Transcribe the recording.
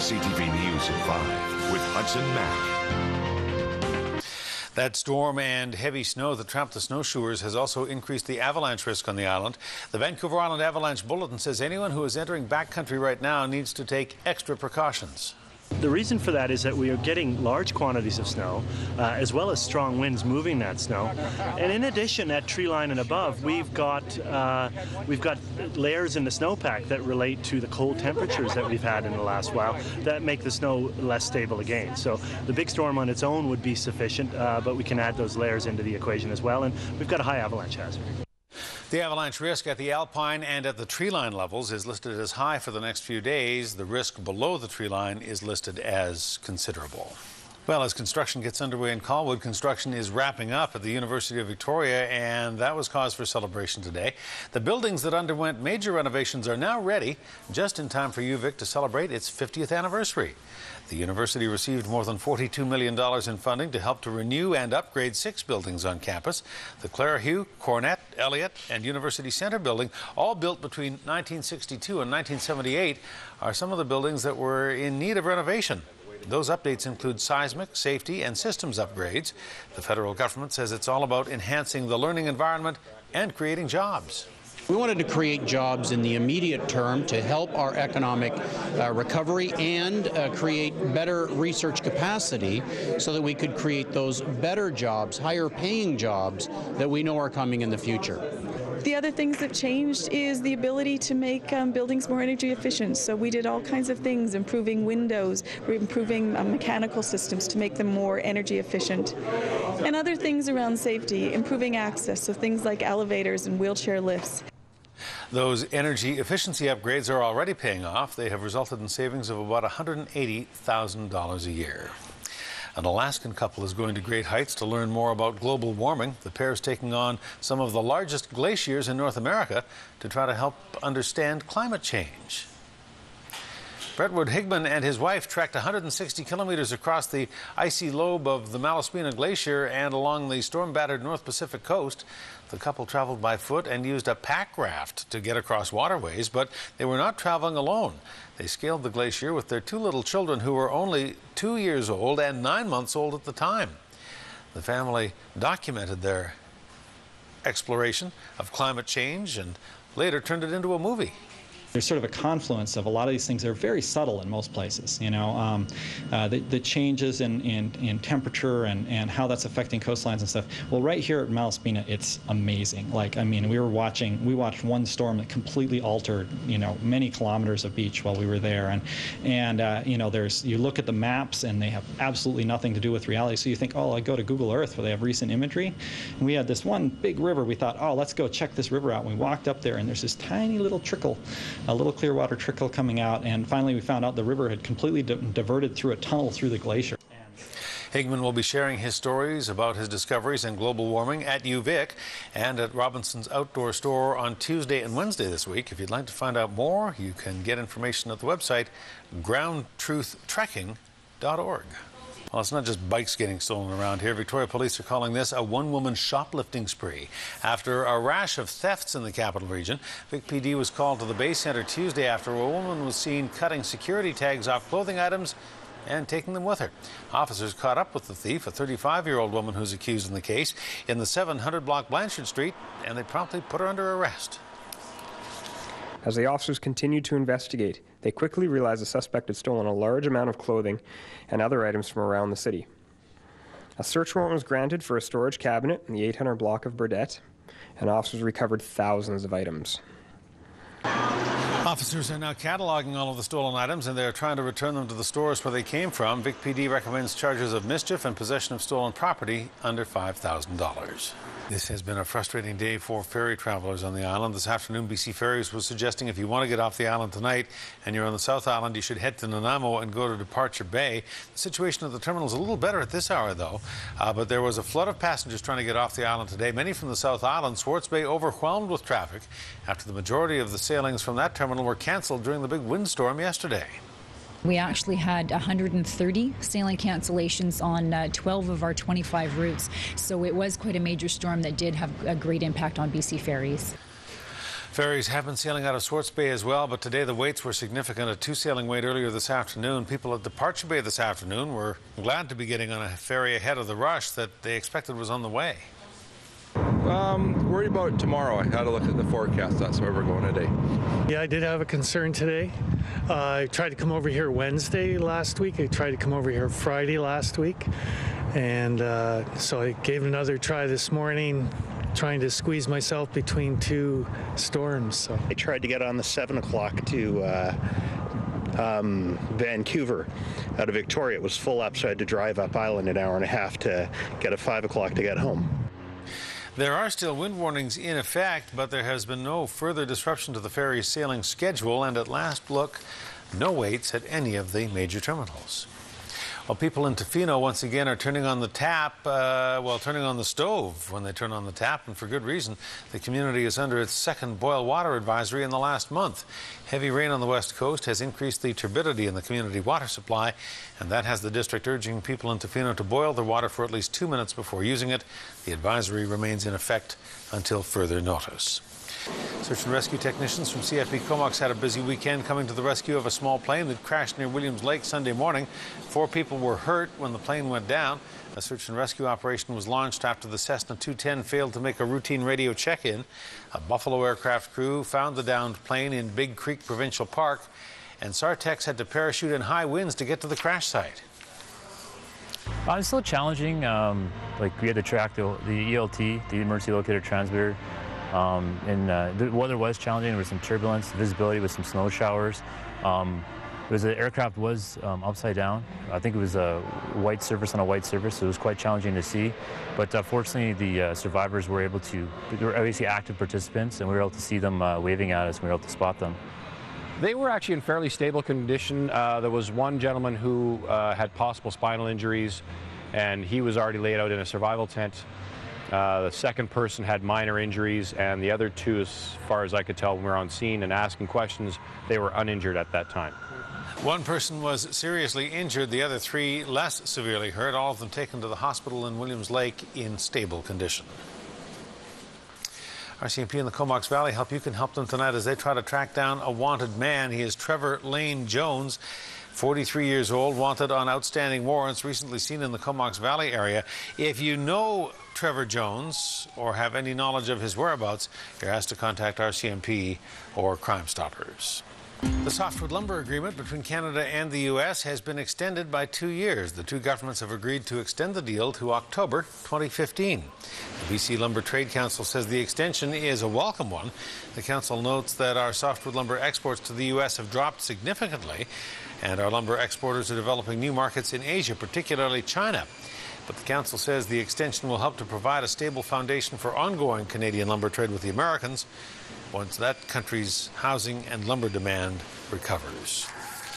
CTV News at 5 with Hudson Mack. That storm and heavy snow that trapped the snowshoers has also increased the avalanche risk on the island. The Vancouver Island Avalanche Bulletin says anyone who is entering backcountry right now needs to take extra precautions. The reason for that is that we are getting large quantities of snow, as well as strong winds moving that snow. And in addition, at tree line and above, we've got layers in the snowpack that relate to the cold temperatures that we've had in the last while that make the snow less stable again. So the big storm on its own would be sufficient, but we can add those layers into the equation as well, and we've got a high avalanche hazard. The avalanche risk at the alpine and at the tree line levels is listed as high for the next few days. The risk below the tree line is listed as considerable. Well, as construction gets underway in Colwood, construction is wrapping up at the University of Victoria, and that was cause for celebration today. The buildings that underwent major renovations are now ready, just in time for UVic to celebrate its 50th anniversary. The university received more than $42 million in funding to help to renew and upgrade 6 buildings on campus. The Clairvaux, Cornett, Elliott, and University Centre building, all built between 1962 and 1978, are some of the buildings that were in need of renovation. Those updates include seismic, safety, and systems upgrades. The federal government says it's all about enhancing the learning environment and creating jobs. We wanted to create jobs in the immediate term to help our economic recovery and create better research capacity so that we could create those better jobs, higher paying jobs that we know are coming in the future. The other things that changed is the ability to make buildings more energy efficient. So we did all kinds of things, improving windows, improving mechanical systems to make them more energy efficient. And other things around safety, improving access, so things like elevators and wheelchair lifts. Those energy efficiency upgrades are already paying off. They have resulted in savings of about $180,000 a year. An Alaskan couple is going to great heights to learn more about global warming. The pair is taking on some of the largest glaciers in North America to try to help understand climate change. Brentwood Higman and his wife trekked 160 kilometers across the icy lobe of the Malaspina Glacier and along the storm-battered North Pacific coast. The couple traveled by foot and used a pack raft to get across waterways, but they were not traveling alone. They scaled the glacier with their 2 little children who were only 2 years old and 9 months old at the time. The family documented their exploration of climate change and later turned it into a movie. There's sort of a confluence of a lot of these things that are very subtle in most places. You know, the changes in temperature and how that's affecting coastlines and stuff. Well, right here at Malaspina, it's amazing. Like, I mean, we watched one storm that completely altered, you know, many kilometers of beach while we were there. And you know, you look at the maps and they have absolutely nothing to do with reality. So you think, oh, I go to Google Earth where they have recent imagery. And we had this one big river. We thought, oh, let's go check this river out. And we walked up there and there's this tiny little trickle, a little clear water trickle coming out, and finally we found out the river had completely diverted through a tunnel through the glacier. Higman will be sharing his stories about his discoveries in global warming at UVic and at Robinson's Outdoor Store on Tuesday and Wednesday this week. If you'd like to find out more, you can get information at the website groundtruthtrekking.org. Well, it's not just bikes getting stolen around here. Victoria Police are calling this a one-woman shoplifting spree. After a rash of thefts in the capital region, Vic PD was called to the Bay Centre Tuesday after a woman was seen cutting security tags off clothing items and taking them with her. Officers caught up with the thief, a 35-year-old woman who's accused in the case, in the 700 block Blanchard Street, and they promptly put her under arrest. As the officers continued to investigate, they quickly realized the suspect had stolen a large amount of clothing and other items from around the city. A search warrant was granted for a storage cabinet in the 800 block of Burdett, and officers recovered thousands of items. Officers are now cataloging all of the stolen items, and they're trying to return them to the stores where they came from. Vic PD recommends charges of mischief and possession of stolen property under $5,000. This has been a frustrating day for ferry travelers on the island. This afternoon, BC Ferries was suggesting if you want to get off the island tonight and you're on the South Island, you should head to Nanaimo and go to Departure Bay. The situation at the terminal is a little better at this hour, though. But there was a flood of passengers trying to get off the island today. Many from the South Island. Swartz Bay overwhelmed with traffic after the majority of the sailings from that terminal were cancelled during the big windstorm yesterday. We actually had 130 sailing cancellations on 12 of our 25 routes, so it was quite a major storm that did have a great impact on BC Ferries. Ferries have been sailing out of Swartz Bay as well, but today the waits were significant. A two-sailing wait earlier this afternoon. People at Departure Bay this afternoon were glad to be getting on a ferry ahead of the rush that they expected was on the way. Worried about tomorrow. I had to look at the forecast. That's where we're going today. Yeah, I did have a concern today. I tried to come over here Wednesday last week. I tried to come over here Friday last week. And so I gave it another try this morning, trying to squeeze myself between two storms. So I tried to get on the 7 o'clock to Vancouver out of Victoria. It was full up, so I had to drive up island an hour and a half to get a 5 o'clock to get home. There are still wind warnings in effect, but there has been no further disruption to the ferry's sailing schedule, and at last look, no waits at any of the major terminals. Well, people in Tofino once again are turning on the tap, turning on the stove when they turn on the tap, and for good reason. The community is under its second boil water advisory in the last month. Heavy rain on the west coast has increased the turbidity in the community water supply, and that has the district urging people in Tofino to boil their water for at least 2 minutes before using it. The advisory remains in effect until further notice. Search and rescue technicians from CFP Comox had a busy weekend coming to the rescue of a small plane that crashed near Williams Lake Sunday morning. 4 people were hurt when the plane went down. A search and rescue operation was launched after the Cessna 210 failed to make a routine radio check-in. A Buffalo aircraft crew found the downed plane in Big Creek Provincial Park, and SARTECs had to parachute in high winds to get to the crash site. It's still challenging. We had to track the ELT, the emergency locator transmitter. The weather was challenging. There was some turbulence, visibility with some snow showers. The aircraft was upside down. I think it was a white surface on a white surface, so it was quite challenging to see. But fortunately, the survivors were able to, they were obviously active participants, and we were able to see them waving at us, and we were able to spot them. They were actually in fairly stable condition. There was one gentleman who had possible spinal injuries, and he was already laid out in a survival tent. The second person had minor injuries, and the other two, as far as I could tell when we were on scene and asking questions, they were uninjured at that time. One person was seriously injured, the other 3 less severely hurt, all of them taken to the hospital in Williams Lake in stable condition. RCMP in the Comox Valley you can help them tonight as they try to track down a wanted man. He is Trevor Lane Jones, 43 years old, wanted on outstanding warrants, recently seen in the Comox Valley area. If you know Trevor Jones or have any knowledge of his whereabouts, you're asked to contact RCMP or Crime Stoppers. The softwood lumber agreement between Canada and the U.S. has been extended by 2 years. The two governments have agreed to extend the deal to October 2015. The BC Lumber Trade Council says the extension is a welcome one. The council notes that our softwood lumber exports to the U.S. have dropped significantly, and our lumber exporters are developing new markets in Asia, particularly China. But the council says the extension will help to provide a stable foundation for ongoing Canadian lumber trade with the Americans once that country's housing and lumber demand recovers.